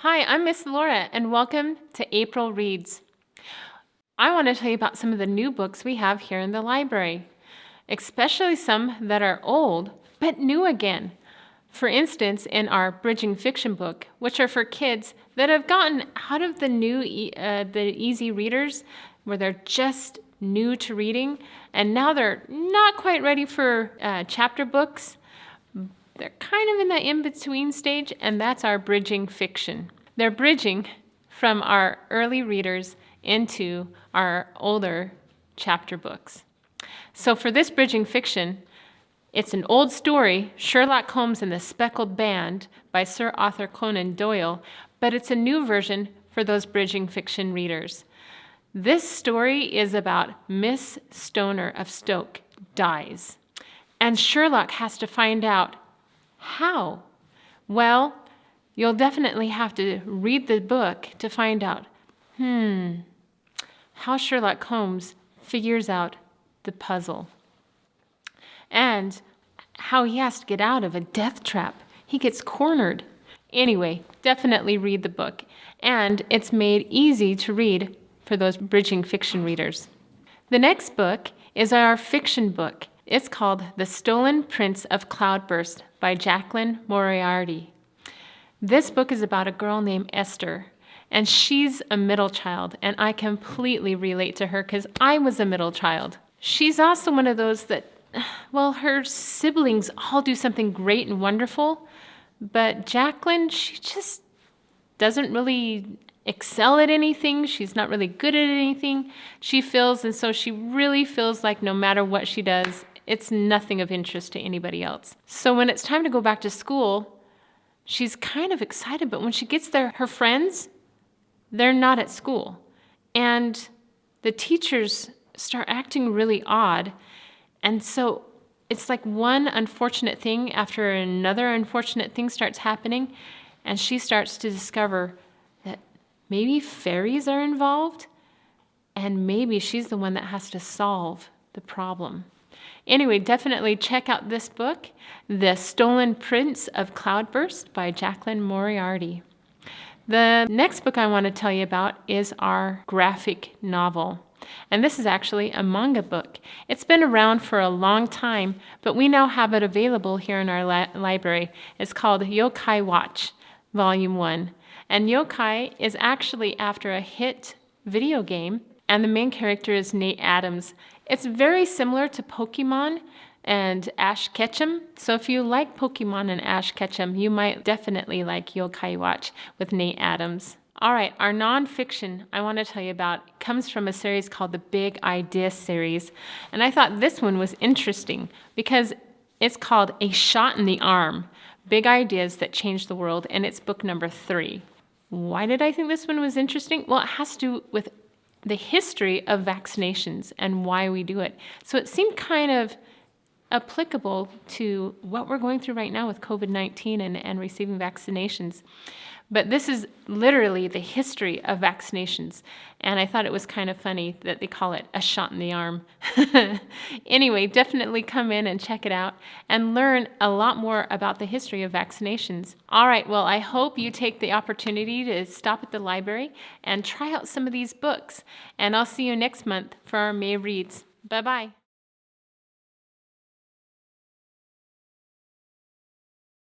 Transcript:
Hi, I'm Miss Laura, and welcome to April Reads. I want to tell you about some of the new books we have here in the library, especially some that are old but new again. For instance, in our Bridging Fiction book, which are for kids that have gotten out of the the easy readers, where they're just new to reading, and now they're not quite ready for chapter books. They're kind of in the in-between stage, and that's our Bridging Fiction. They're bridging from our early readers into our older chapter books. So for this Bridging Fiction, it's an old story, Sherlock Holmes and the Speckled Band by Sir Arthur Conan Doyle, but it's a new version for those Bridging Fiction readers. This story is about Miss Stoner of Stoke dies, and Sherlock has to find out how. Well, you'll definitely have to read the book to find out, how Sherlock Holmes figures out the puzzle. And how he has to get out of a death trap. He gets cornered. Anyway, definitely read the book. And it's made easy to read for those Bridging Fiction readers. The next book is our fiction book. It's called The Stolen Prince of Cloudburst by Jaclyn Moriarty. This book is about a girl named Esther, and she's a middle child, and I completely relate to her because I was a middle child. She's also one of those that, well, her siblings all do something great and wonderful, but Jaclyn, she just doesn't really excel at anything. She's not really good at anything. She feels, and so she really feels like no matter what she does, it's nothing of interest to anybody else. So when it's time to go back to school, she's kind of excited, but when she gets there, her friends, they're not at school. And the teachers start acting really odd. And so it's like one unfortunate thing after another unfortunate thing starts happening, and she starts to discover that maybe fairies are involved, and maybe she's the one that has to solve the problem. Anyway, definitely check out this book, The Stolen Prince of Cloudburst by Jaclyn Moriarty. The next book I want to tell you about is our graphic novel. And this is actually a manga book. It's been around for a long time, but we now have it available here in our library. It's called Yokai Watch, Volume 1. And Yokai is actually after a hit video game, and the main character is Nate Adams. It's very similar to Pokemon and Ash Ketchum. So if you like Pokemon and Ash Ketchum, you might definitely like Yokai Watch with Nate Adams. All right, our nonfiction I want to tell you about comes from a series called the Big Idea series. And I thought this one was interesting because it's called A Shot in the Arm, Big Ideas That Change the World, and it's book number 3. Why did I think this one was interesting? Well, it has to do with the history of vaccinations and why we do it. So it seemed kind of applicable to what we're going through right now with COVID-19 and receiving vaccinations. But this is literally the history of vaccinations. And I thought it was kind of funny that they call it a shot in the arm. Anyway, definitely come in and check it out and learn a lot more about the history of vaccinations. All right, well, I hope you take the opportunity to stop at the library and try out some of these books. And I'll see you next month for our May Reads. Bye-bye.